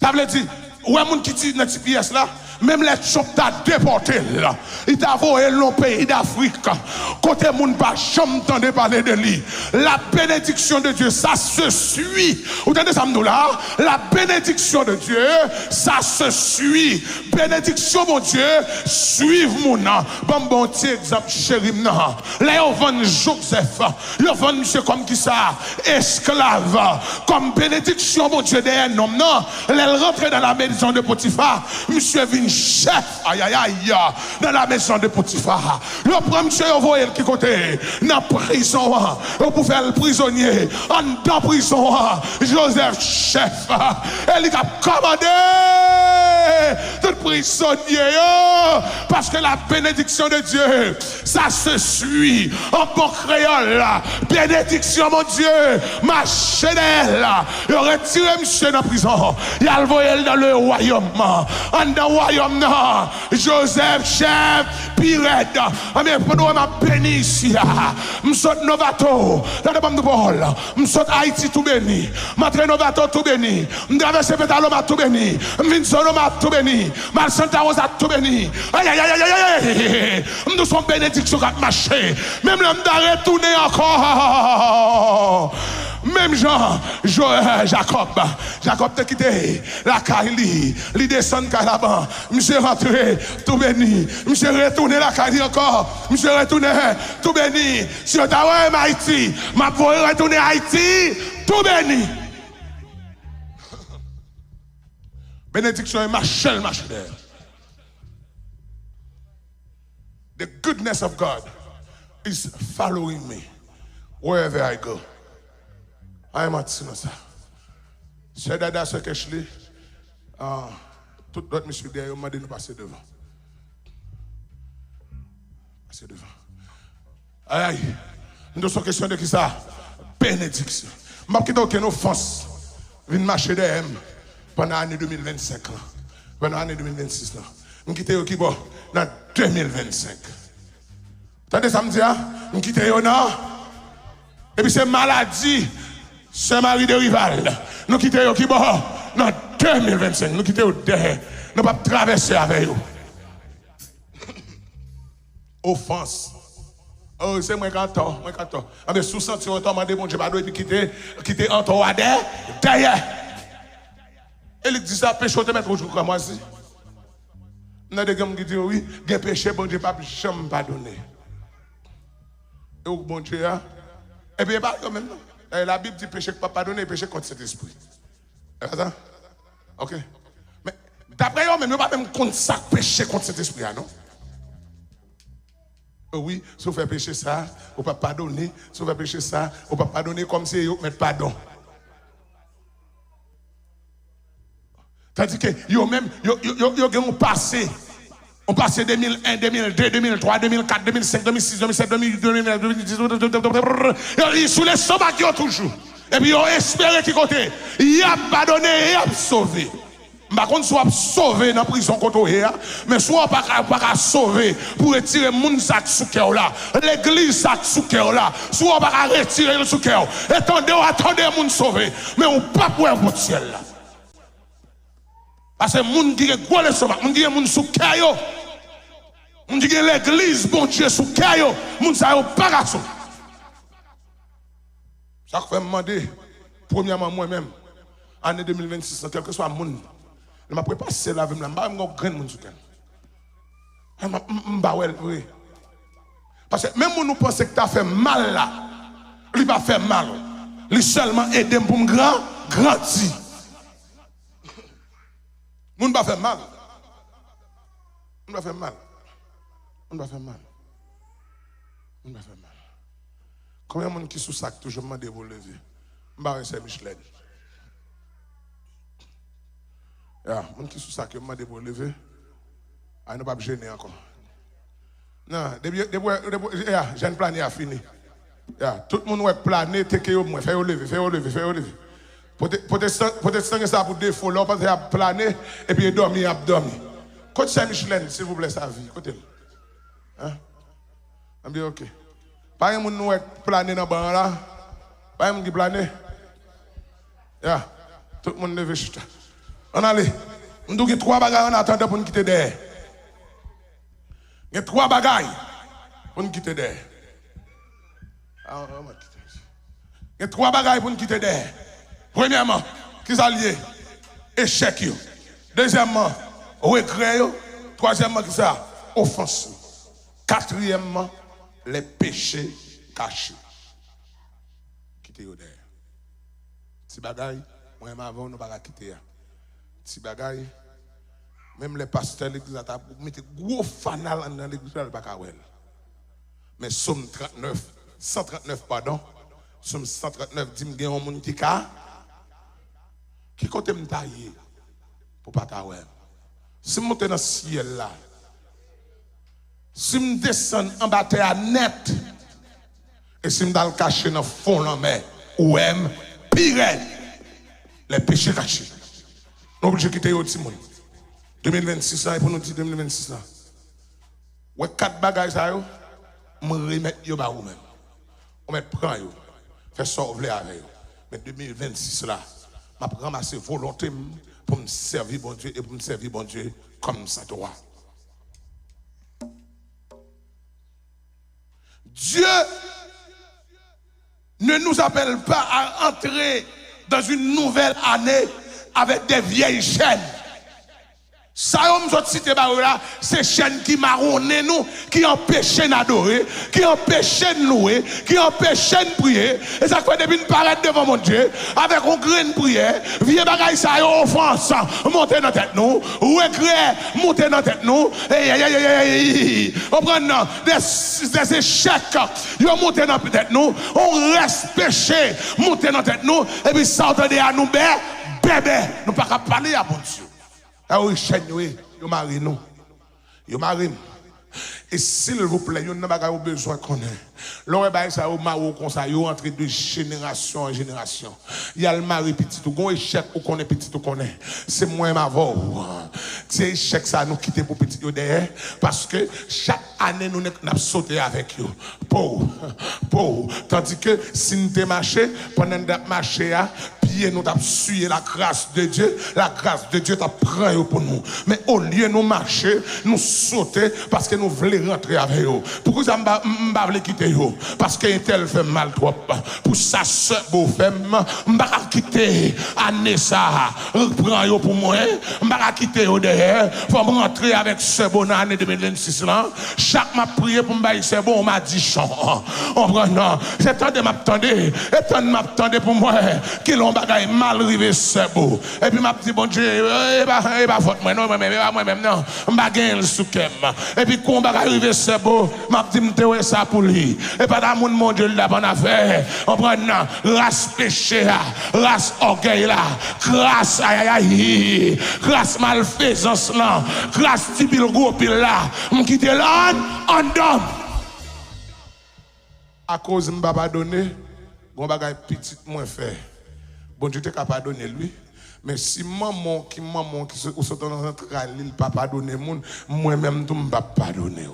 Ça veut dire, ouais, moun qui dit dans cette pièce là, Même les chopes t'a déporté. Il t'a envoyé le pays d'Afrique. Côté moun pas jamais entendu parler de lui. La bénédiction de Dieu, ça se suit. Vous entendez ça, nous là? La bénédiction de Dieu, ça se suit. Bénédiction, mon Dieu, suive mon nom. Bon petit exemple, chéri, non. Là, on vend Joseph. On vend monsieur comme qui ça? Esclave. Comme bénédiction, mon Dieu, d'un homme, non. Elle rentre dans la maison de Potiphar. Monsieur vient chef. Aïe, aïe, aïe. Dans la maison de Potiphar. Le premier monsieur, on voit qui côté? Dans la prison. On peut faire le prisonnier. En prison. Joseph, chef. Elle a commandé tout prisonnier. Parce que la bénédiction de Dieu, ça se suit. En bon créole, bénédiction, mon Dieu, ma chenelle. Il retire monsieur dans la prison. Il a envoyé dans le royaume. En dans le royaume, Joseph, chef, pirate. Mais pendant que je béni ici, je saute Novato. Dans le bande de bol. Je saute Haïti tout béni. Je traîne Novato tout béni. Je traverse Pétaloma tout béni. Je viens Soloma tout béni. Je Santa Rosa tout béni. Aïe, aïe, aïe, aïe, aïe. Nous sommes bénédictions qui marché. Même l'homme d'arrêt tourner encore. Même Jean, Jacob t'a quitté la Kaili, il descend Calaban, monsieur rentré, tout béni, monsieur retourné la Kaili encore, monsieur retourné, tout béni, si on t'a Haïti, ma pour retourner Haïti, tout béni. Bénédiction est Machel. The goodness of God is following me wherever I go. I am at Sinosa. C'est Dada ce que je lis. Tout d'autres monsieur derrière m'a dit de passer devant. Passer devant. Aïe. Nous sommes question de qui ça? Bénédiction. Je ne vais pas aucune offense. Je vais marcher derrière pendant l'année 2025. Pendant l'année 2026. Je vais quitter qui bon dans 2025. Attendez ça me dit? Je vais quitter non? Et puis c'est maladie. C'est Marie de Rival. Nous quittons qui bon dans 2025. Nous quittons derrière. Nous ne pouvons pas traverser avec eux. Offense. Oh, c'est moi qui ai tort. Mais sous sentiment, on m'a dit, bon, je ne vais pas quitter Anton derrière. Et il dit ça, péché, on te met au jour comme moi aussi. Il y a des gens qui disent, oui, il y a péché, bon Dieu, pas jamais pardonner. Et où bon Dieu, et puis il n'y a pas quand même, non? La Bible dit péché pas pardonner, péché contre cet esprit. C'est ça? Ok. Mais d'après eux, même, nous ne pouvons pas même contre ça péché contre cet esprit, non? Oui, si vous faites péché ça, vous ne pouvez pas pardonner. Si vous faites péché ça, vous ne pouvez pas pardonner comme si vous mettez pardon. Tandis que vous même, vous ont passé. On passe 2001, 2002, 2003, 2004, 2005, 2006, 2007, 2008, 2009, 2010, sous les sommats qui ont toujours. Et puis ils ont espéré qu'ils côté. Il a pardonné et a sauvé. Par contre, soit sauvé dans la prison contre eux, mais soit pas sauvé pour retirer le monde sous cœur là, l'église sous cœur là, soit pas retirer le sous cœur. Attendez le monde sauvé, mais on pas pour un bout de ciel là. Parce que les gens qui ont gros les sommats, les gens qui ont sous cœur, les gens qui ont l'église, bon Dieu, sous cœur, les gens qui ont pas garçon. Ça fait me demander, premièrement moi-même, année 2026, quel que soit le monde, je ne peux pas passer là avec moi, je ne vais pas grand monde sous cœur. Je ne vais pas oui. Parce que même si nous pensons que tu as fait mal là, il va faire mal. Il seulement aider pour me grandir. On ne va pas faire mal. On ne va pas faire mal. On ne va pas faire mal. On ne va pas faire mal. Combien de monde qui sous sac toujours demandé pour lever? Je ne vais pas faire Michelin. Monde qui sous sac demandé pour lever. Il ne va pas gêner encore. Non, j'ai un plan à fini. Tout le monde va planer, faire lever. Peut-être ça pour défaut, là, parce qu'il a plané et puis il dormi, Côté Saint-Michelin, s'il vous plaît, sa vie. Côté. Hein? On dit ok. Pas un monde qui plané dans le banc là. Pas un monde qui plané. Tout le monde lève chuta. On allait. On dit qu'il y a 3 bagailles en attendant pour nous quitter derrière. Il y a 3 bagailles pour nous quitter derrière. Il y a 3 bagailles pour nous quitter derrière. Premièrement, qui sont liés? Échec. Deuxièmement, regret. Troisièmement, qui ça? Offense. Quatrièmement, les péchés cachés. Quitter derrière. Si bagaille, moi avant nous pas quitter. Si bagaille, même les pasteurs de l'église mettent gros fanal dans l'église pas kawel. Mais Somme 39, 139 pardon, Somme 139 dit m'gen un monde qui côté me tailler pour pas kawel. Si me monte dans le ciel là, si me descend en bas terre net et si me dans le cacher dans fond la mer ou même pire les péchés cachés. Nous obligés de quitter le monde. 2026 là, et pour nous dire 2026 là. Ouais, 4 bagages ça yo, me remettre yo ba ou même. On met prend yo, fait sauver avec yo. Mais 2026 là, m'a ramasser volonté pour me servir bon Dieu et pour me servir bon Dieu comme ça doit. Dieu ne nous appelle pas à entrer dans une nouvelle année avec des vieilles chaînes. Ça, on nous cité là, ces chaînes qui marronnent nous, qui empêchent d'adorer, qui empêchent de louer, qui empêchent de prier. Et ça fait depuis nous paraître devant mon Dieu, avec une grande prière, vieux bagaille ça, offense, monter dans la tête nous, regret, monter dans la tête nous, on prend des échecs, ils montent dans la tête nous, on reste péché, monter dans la tête nous, et puis ça, on à nous, bébé, nous ne pouvons pas parler à mon Dieu. Ah oui, chaîne, oui, vous mariez nous. Vous mariez. Et s'il vous plaît, vous n'avez pas besoin qu'on ait. L'on est ça au mari comme ça, vous entrez de génération en génération. Il y a le mari petit, ou qu'on échec ou qu'on est petit ou qu'on est. C'est moi ma voix. C'est échec ça nous quitter pour petit derrière. Parce que chaque année nous n'avons sauté avec vous. Pour. Tandis que si nous avons marché, pendant que nous marché, pied nous avons suivi la grâce de Dieu. La grâce de Dieu t'a pris pour nous. Mais au lieu de nous marcher, nous sauter parce que nous voulons rentrer avec vous. Pourquoi ça ne voulons quitter vous? Parce qu'un tel fait mal trop. Pour sa soeur beau femme, je ne vais pas quitter année ça. Reprends vous pour moi. Je ne vais pas quitter vous derrière. Il faut rentrer avec ce bon année 2026 là. Chaque m'a prié pour me dire c'est bon, on m'a dit chant. On prend non. C'est temps de m'attendre. Et temps de m'attendre pour moi. Qu'ils ont bagaille mal arrivé c'est beau. Et puis m'a dit bon Dieu, pas faute moi non, moi-même non. Je vais gagner le soukem. Et puis quand bagaille arrivé c'est beau, m'a dit me ça pour lui. Et pas dans mon Dieu là bonne affaire. On prend non, race péché là, race orgueil là, grâce aïe, grâce malfaisance là, grâce tibil gros pile là. On quitte là en dom. À cause de pas donner, bon bagaille petit moins fait. Bon Dieu t'es capable de donner lui. Mais si maman qui se dans notre il pas pardonner moun, moi-même tout m'pas pardonner.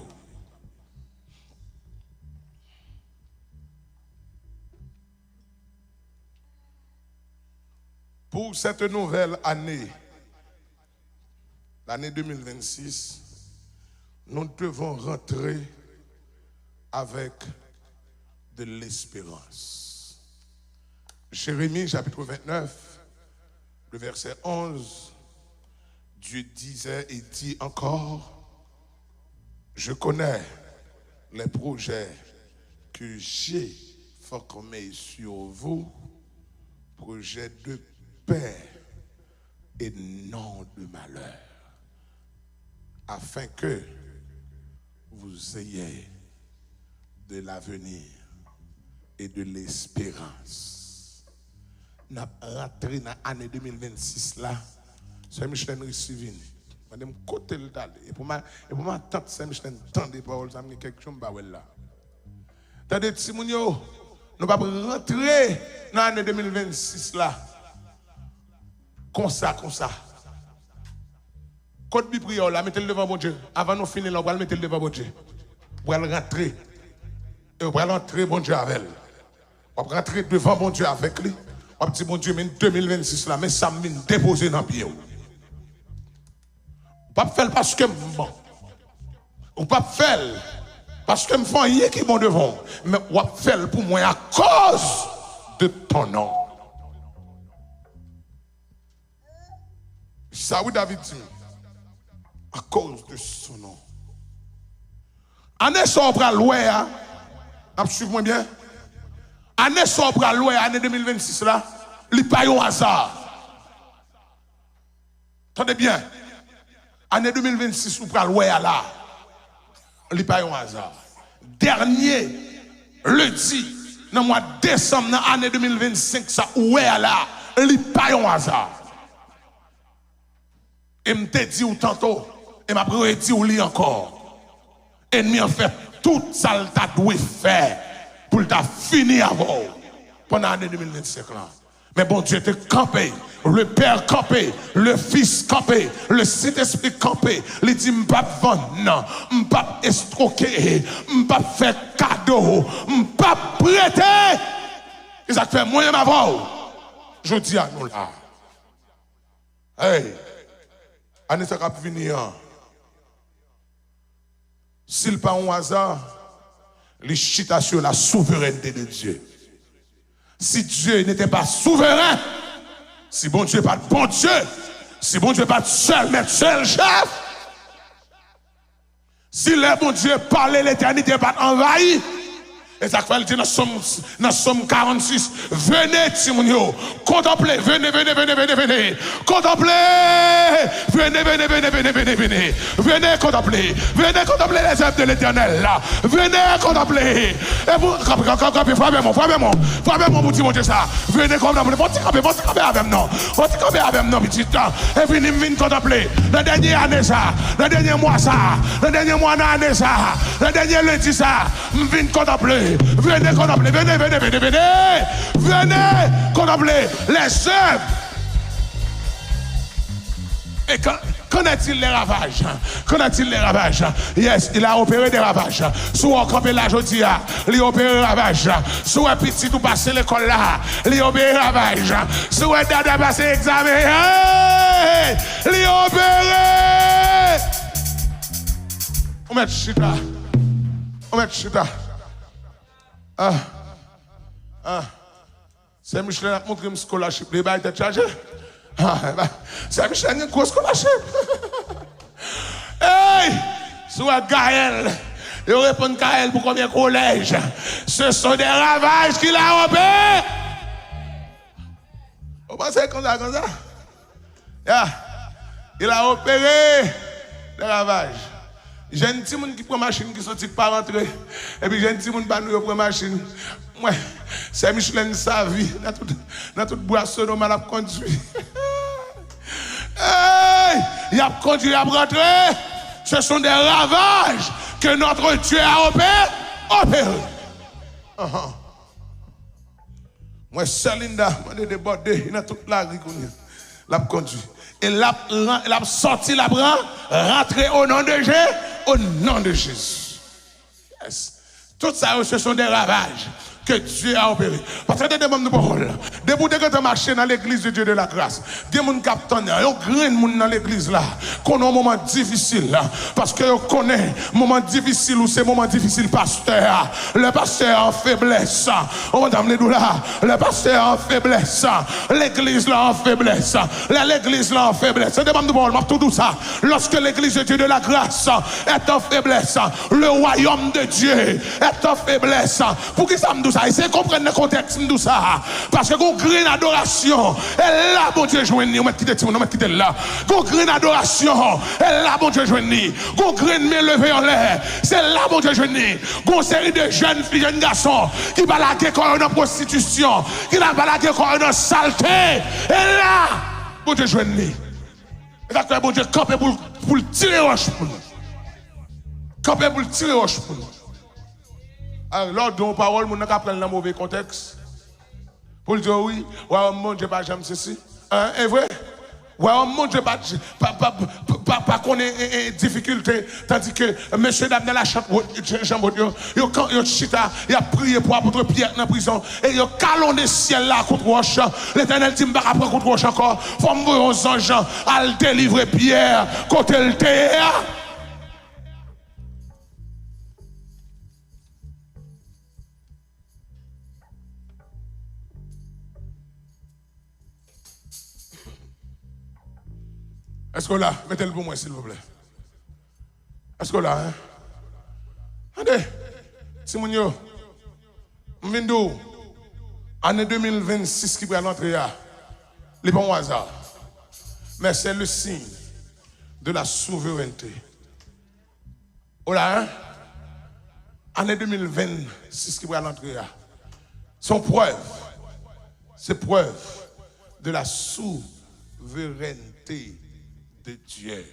Pour cette nouvelle année, l'année 2026, nous devons rentrer avec de l'espérance. Jérémie chapitre 29, le verset 11, Dieu disait et dit encore, je connais les projets que j'ai formés sur vous, projets de paix et non de malheur, afin que vous ayez de l'avenir et de l'espérance. Nous rentré dans l'année 2026 là, Saint-Michel Ricivine. Madame côté le d'aller. Et pour ma tante Saint-Michel tendre des paroles, ça me quelque chose là. Tandis que si nous ne pas rentrer dans l'année 2026 là, comme ça. Code bi prière là, mettez-le devant mon Dieu. Avant nous finir là, on va le mettre devant mon Dieu. On va le rentrer. Et on va rentrer bon Dieu avec elle. On va rentrer devant mon Dieu avec lui. On va dire mon Dieu, mais 2026 là, mais ça me déposer dans le pied. Pas faire parce que bon. Ou pas faire parce que me font rien qui bon devant. Mais ou faire pour moi à cause de ton nom. Ça oui David dit. À cause de son nom. Année sobre à l'ouest, suivez-moi bien. Année sobre à l'ouest, année 2026 là, il n'y a pas un hasard. Attendez bien. Année 2026, ou à l'ouest là, il n'y a pas un hasard. Dernier, lundi, dans le mois de décembre, dans l'année 2025, ça, ouest là, il n'y a pas un hasard. Et je te dis tantôt, et m'a dit ou lit encore. Ennemi en fait tout ça t'a doit faire pour t'a fini avant pendant l'année 2025 là. Mais bon Dieu te campé, le Père campé, le Fils campé, le Saint-Esprit campé. Il dit m'pas vendre, non, m'pas escroquer, m'pas faire cadeau, m'pas prêter. Et ça fait moyen avant. Je dis à nous là. Hey, année ça va venir. S'il pas un hasard, les chita sur la souveraineté de Dieu. Si Dieu n'était pas souverain, si bon Dieu n'est pas bon Dieu, si bon Dieu n'est pas seul maître, seul chef, si le bon Dieu parlait, l'éternité pas envahi, et ça fait dire dans Somme 46, venez Timounio, contemplez, venez, contemplez, venez contempler les œuvres de l'éternel là, venez contempler, et vous, frappez-moi, vous dites mon Dieu ça, venez contempler, vous camper avec nous, petit temps, et venez contempler, la dernière année ça, le dernier mois ça, le dernier mois d'année ça, le dernier lundi ça, venez contempler. Venez contempler, venez contempler les œuvres. Et connaît-il les ravages? Connaît-il les ravages? Yes, il a opéré des ravages. Sous on campé là, je dis, il a opéré des ravages. Sous un petit tout passé l'école là, il a opéré des ravages. Sous un dada passé examen, il a opéré. On met chita. C'est Michel a montré une scholarship. Les bails étaient chargés. C'est Michel a une grosse scholarship. Hey! Soit Gaël. Il répond Gaël pour combien de collèges? Ce sont des ravages qu'il a opérés. Vous pensez comme ça? Yeah. Il a opéré des ravages. J'ai un petit monde qui prend machine qui sortit pas rentrer. Et puis j'ai un petit monde qui prend machine. Ouais, c'est Michelin sa vie. Dans toute boisson, on m'a conduit. Hey! Il a conduit à rentrer. Ce sont des ravages que notre Dieu a opéré. Moi, Celinda, je suis débordé. Il a toute la rue. L'a conduit. Et l'a sorti, l'a rentré au nom de Jésus. Au nom de Jésus. Yes. Tout ça, ce sont des ravages que Dieu a opéré. Parce que des membres de parole, des bouts de marcher dans l'église de Dieu de la grâce, des gens qui captonnent, il y a un grand monde dans l'église là, qu'on a un moment difficile là, parce que on connaît moment difficile ou c'est moment difficile, pasteur. Le pasteur en faiblesse, on va les là, le pasteur en faiblesse, l'église là en faiblesse, l'église là en faiblesse. C'est des membres de parole, tout ça. Lorsque l'église de Dieu de la grâce est en faiblesse, le royaume de Dieu est en faiblesse. Pour qui ça me dit ça? Essayez de comprendre le contexte de ça. Parce que qu'on crée une adoration. Et là, bon Dieu, joigne. On va quitter là. Qu'on crée une adoration. Et là, bon Dieu, joigne. Qu'on crée une main levée en l'air. C'est là, bon Dieu, joigne. Qu'on série de jeunes filles, jeunes garçons qui balaguent quand on est en prostitution. Qui la balaguent quand on est en saleté. Et là, bon Dieu, joigne. Et là, bon Dieu, camper pour tirer roche pour nous. Camper pour tirer roche pour nous. Alors, dans parole, on n'a qu'à prendre le mauvais contexte. Pour dire oui, ouais, mon Dieu, pas jamais ceci. Hein, est vrai? Ouais, mon Dieu, pas pas qu'on ait difficulté, tandis que monsieur dame dans la chambre, il chita, il a prié pour apôtre Pierre dans la prison, et il a calonné le ciel là contre roche. L'Éternel dit, je ne vais pas prendre contre roche encore, il faut m'envoyer aux anges à le délivrer Pierre, contre le terre. Est-ce que là, mettez-le pour moi, s'il vous plaît. Est-ce que là, hein? Attendez, Simon, je viens d'où? Année 2026 qui va l'entrée, les bons hasard. Mais c'est le signe de la souveraineté. Oh là, hein? Année 2026 qui va l'entrée, son preuve, c'est preuve de la souveraineté de Dieu.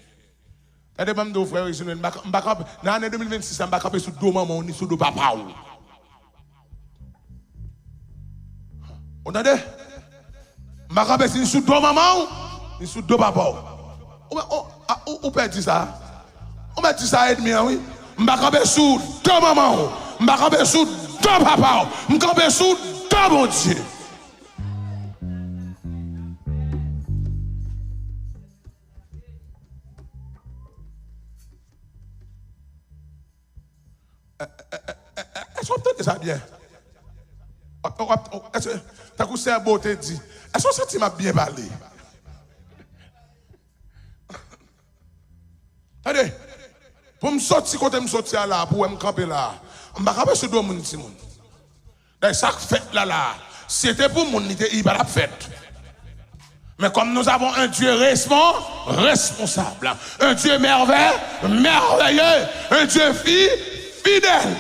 T'as même deux frères, dans l'année 2026, je ne vais pas sous deux mamans ni sous deux papas. Vous entendez? Je ne vais pas sous deux mamans ni sous deux papas. Où peut-être ça? On peut dire ça, ennemi, oui? Je ne vais pas sous deux mamans. Je ne vais pas sous deux papas. Je ne vais pas sous deux bon Dieu. Est-ce que vous entendez ça bien? Est-ce que ta cousin beauté dit? Est-ce que ça tu m'as bien parlé? Attendez, pour me sortir quand je me sortir là, pour me camper là, je ne vais pas se donner mon monde. Chaque fête là, c'était pour mon idée, il va la fête. Mais comme nous avons un Dieu responsable, un Dieu merveilleux, un Dieu fidèle.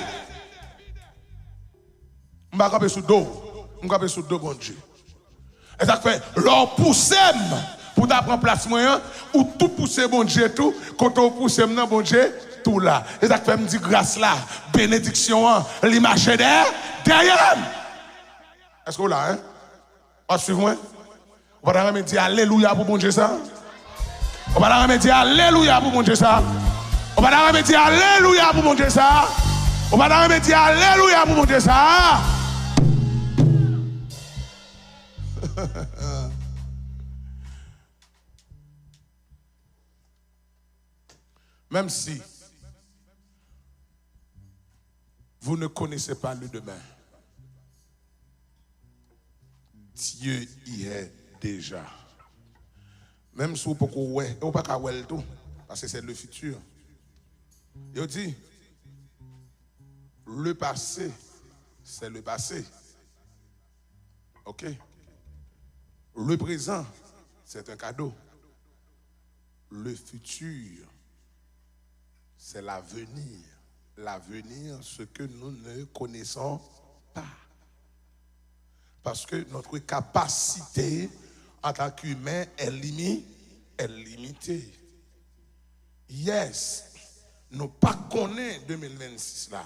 Je vais pas sous dos. Je vais sous dos, bon Dieu. Et ça fait, leur pousse pour prendre place moyen, ou tout pousser, bon Dieu, tout, quand on pousse, bon Dieu, tout là. Et ça fait, me dit grâce là, bénédiction, l'image derrière. Est-ce que vous là, hein? On suit moi? On va me dire Alléluia pour bon Dieu ça. On va me dire Alléluia pour bon Dieu ça. On va me dire Alléluia pour bon Dieu ça. On va me dire Alléluia pour bon Dieu ça. Même si vous ne connaissez pas le demain, Dieu y est déjà. Même si vous ne pouvez pas tout, parce que c'est le futur. Il dit, le passé, c'est le passé. OK? Le présent, c'est un cadeau. Le futur, c'est l'avenir. L'avenir, ce que nous ne connaissons pas. Parce que notre capacité en tant qu'humain est limitée. Yes, nous ne connaissons pas 2026 là.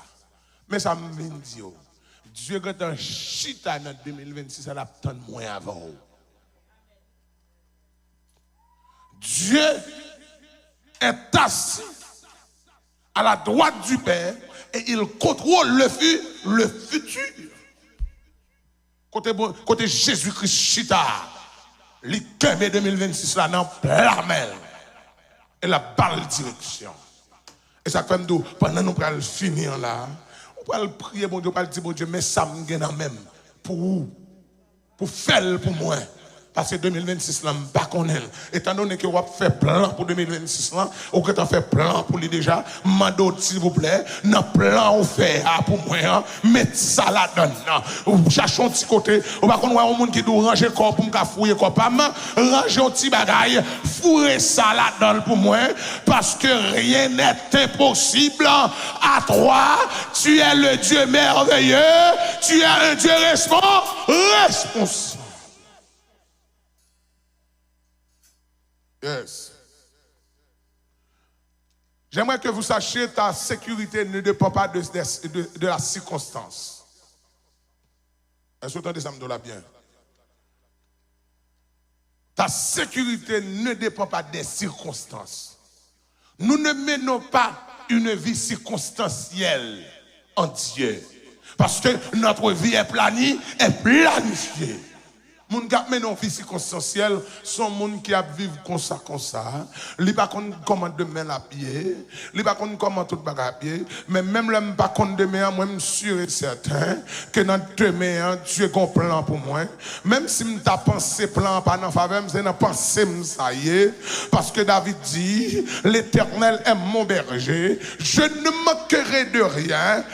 Mais ça me dit, Dieu quand un chita dans 2026, ça l'attend moins avant. Dieu est assis à la droite du Père et il contrôle le futur. Côté Jésus-Christ chita, l'IKM 2026 là, dans la mer et la balle direction. Et ça fait nous, pendant nous allons finir là, on va prier, bon Dieu, on va dire, bon Dieu, mais ça me gagne même. Pour où? Pour faire pour moi. Parce que 2026 là, je ne sais pas qu'on est. Étant donné que vous avez fait plan pour 2026 là, ou que tu as fait plan pour lui déjà, m'adore s'il vous plaît, dans plan on fait pour moi, mettez ça là-dedans. Ou cherchez un petit côté, ou pas qu'on voit un monde qui doit ranger le corps pour me fouiller le corps, pas ranger un petit bagaille, fouiller ça là-dedans pour moi, parce que rien n'est impossible à toi. Tu es le Dieu merveilleux, tu es un Dieu responsable. Yes. J'aimerais que vous sachiez que ta sécurité ne dépend pas de la circonstance. Est-ce que vous entendez ça me bien? Ta sécurité ne dépend pas des circonstances. Nous ne menons pas une vie circonstancielle en Dieu. Parce que notre vie est planifiée. Moun qui mène une vie circonstancielle sont moun qui a vivre comme ça. Li pas comment demain la pied, li pas comment tout bagarre pied, mais même le pas contre demain, moi je suis sûr et certain que dans demain Dieu a un plan pour moi. Même si m'ta pensé plan pas dans faveur, c'est dans pensée ça y est, parce que David dit l'Éternel est mon berger, je ne manquerai de rien.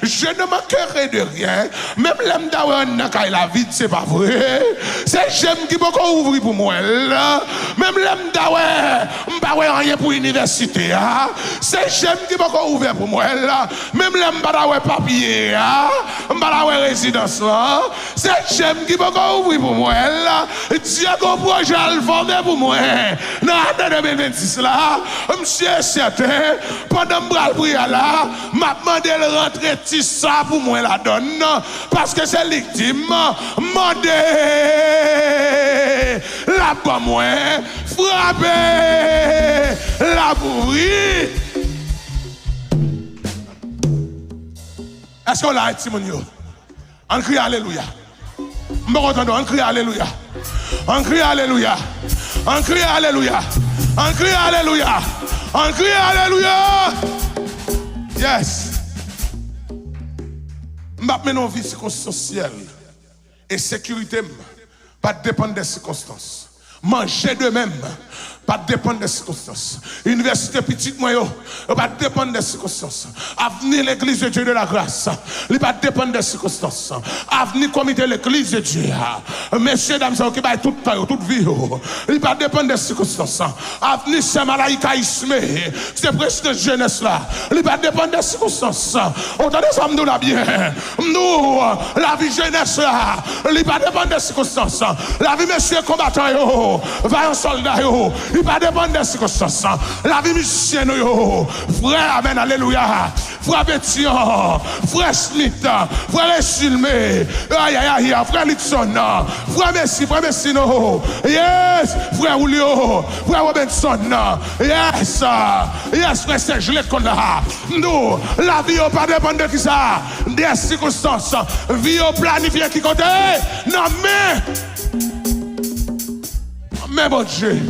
Je ne manquerai de rien. Même l'homme d'Aouan la vie, c'est pas vrai. C'est j'aime qui peut ouvrir pour moi. Même l'homme d'Aouan, je ne pas rien pour l'université. C'est j'aime qui peut ouvrir pour moi. Même l'homme d'Aouan papier, je ne pas résidence. C'est j'aime qui peut ouvrir pour moi. Dieu a un projet à le fonder pour moi. Dans l'année 2026, là, je suis certain, pendant que je prie là, je demandé de rentrer tout ça pour moi la donne. Parce que c'est victime. Mandé la pour moi, frapper la bourrie. Est-ce qu'on l'a dit, Timonio? On crie Alléluia. On crie Alléluia. On crie Alléluia. On crie Alléluia. On crie Alléluia. On crie Alléluia. Yes. Maintenant, nos vies circonstancielles et sécurité, pas dépendre des circonstances. Manger de même, pas dépendre des circonstances. Université petite moyen, pas dépendre des circonstances. Avenir l'église de Dieu de la grâce, il pas dépendre des circonstances. Avenir comité l'église de Dieu. Messieurs, dames, qui va toute temps, toute vie, il pas dépendre des circonstances. Avenir c'est malaïkaïsme, c'est presque de jeunesse là, il pas dépendre des circonstances. Entendez ça, nous là bien. Nous, la vie jeunesse là, il pas dépendre des circonstances. La vie monsieur combattant, va un soldat, il va dépendre des circonstances. La vie musicienne, frère, amen, alléluia. Frère Bétion, frère Smith, frère Sulmé, frère Litson, frère Messi, yes, frère Julio, frère Robinson, yes, frère Serge Leconda. Nous, la vie n'a pas dépendre de qui ça, des circonstances. Vie planifiée qui compte. Non, mais bon Dieu.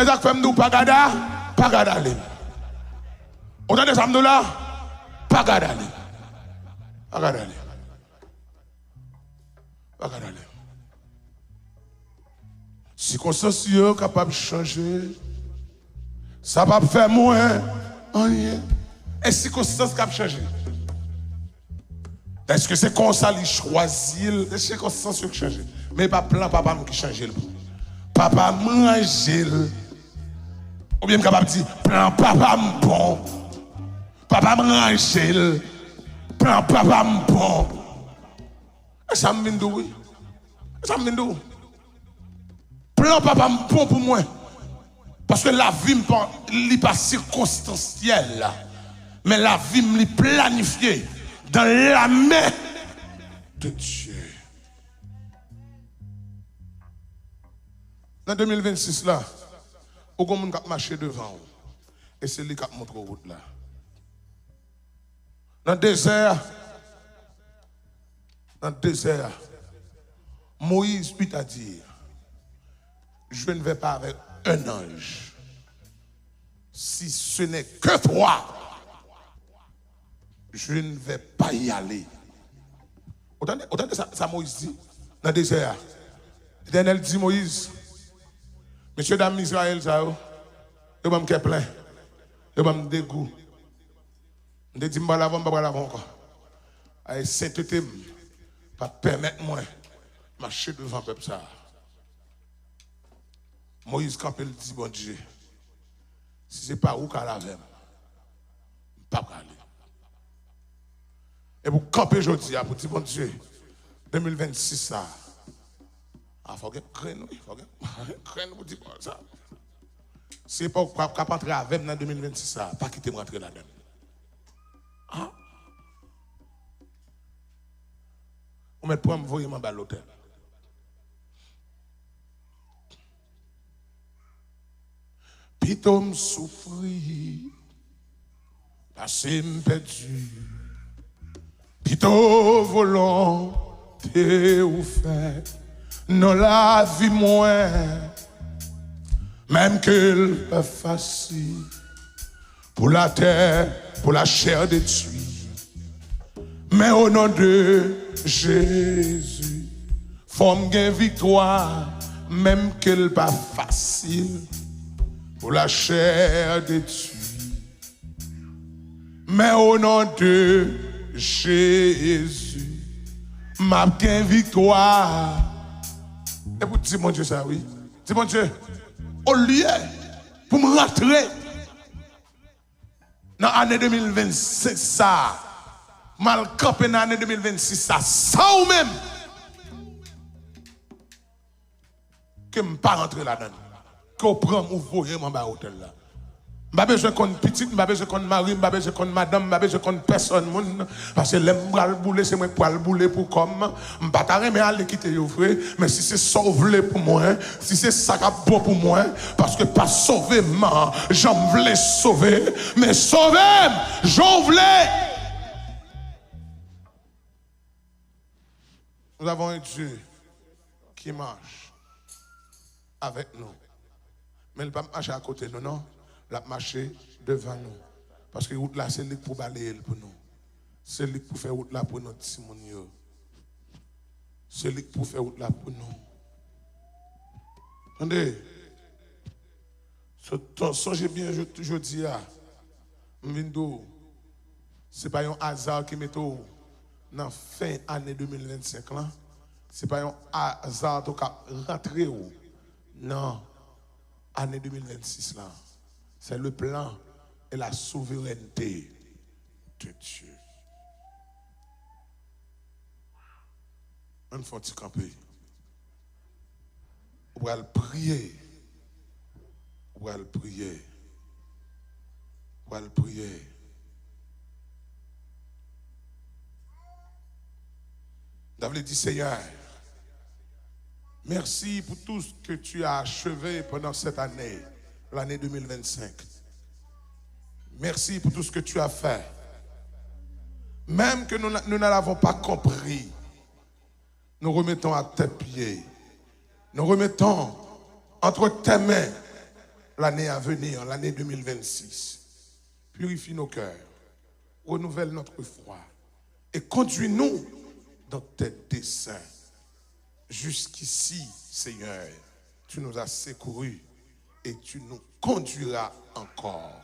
Et ça fait nous pas garder. On a des âmes là, pas garder. Pas garder. Circonstances capables de changer, ça va faire moins rien. Et circonstances capables de changer. Est-ce que c'est comme ça qu'il choisit les circonstances qui changent? Mais pas plan papa qui change. Papa mange. Ou bien capable de dire plan papa bon. Papa mange. Plan papa bon. Et ça me vient d'où? Ça me vient d'où? Plan papa bon pour moi. Parce que la vie n'est pas circonstancielle. Mais la vie est planifiée dans la main de Dieu. Dans 2026 là, au monde qui marché devant et c'est lui qui montre la route là. Dans le désert, Moïse peut dire, je ne vais pas avec un ange. Si ce n'est que toi, je ne vais pas y aller. Autant de ça Moïse dit dans le désert. L'Éternel dit Moïse, Monsieur dame Israël, ça, je vais me plein. Je vais me dégoût. Je vais dire, je vais l'avant encore. Et sainteté, pas permettre moi de marcher devant le peuple ça. Moïse Campbell dit, bon Dieu, si ce n'est pas où qu'elle a je ne peux pas aller. Et pour camper aujourd'hui, pour dire, bon Dieu, 2026 ça. Il faut que craindre, il faut que craindre pour dire ça. Si n'est pas capable d'entrer avec dans 2026 ça, pas quitter moi rentrer là-dedans. Ah. On met pour me voyer mon bal l'hôtel. Pito me souffri, passé me perdu. Pito volonté ou fait, non la vie moins, même que le facile, pour la terre, pour la chair détruite. Mais au nom de Jésus, forme gain victoire, même qu'elle pas facile, pour la chair détruite. Mais au nom de Jésus, m'a gain victoire. Et vous dites mon Dieu ça, oui. Dis mon Dieu, au lieu pour me rentrer dans l'année 2025, ça, mal campé dans l'année 2026, ça ou même, que je ne pas rentrer là-dedans. Que je prends mon voyage dans l'hôtel là. Je n'ai pas besoin de petite, je n'ai pas besoin de mari, je n'ai pas besoin de madame, je n'ai pas besoin de personne. Parce que l'aime le bouler, c'est moi qui le bouler pour comme. Je ne vais pas aller quitter le frère, mais si c'est sauvé pour moi, si c'est ça qui est bon pour moi, parce que pas sauver, j'en voulais sauver, mais sauver, j'en voulais. Nous avons un Dieu qui marche avec nous. Mais il ne va pas marcher à côté de nous, non. Il va marcher devant nous. Parce que la route là, c'est lui pour balayer pour nous. C'est lui pour faire la route là pour notre Simonio. C'est lui pour faire la route là pour nous. Attendez. Songez bien, je dis à Mvindo, ce n'est pas un hasard qui met dans la fin année 2025 là. Ce n'est pas un hasard qui rentrer dans l'année 2026 là. C'est le plan et la souveraineté de Dieu. On faut camper. On va prier. On va prier. On va prier. David dit, Seigneur, merci pour tout ce que tu as achevé pendant cette année, l'année 2025. Merci pour tout ce que tu as fait. Même que nous ne l'avons pas compris, nous remettons à tes pieds. Nous remettons entre tes mains l'année à venir, l'année 2026. Purifie nos cœurs, renouvelle notre foi et conduis-nous dans tes desseins. Jusqu'ici, Seigneur, tu nous as secourus et tu nous conduiras encore.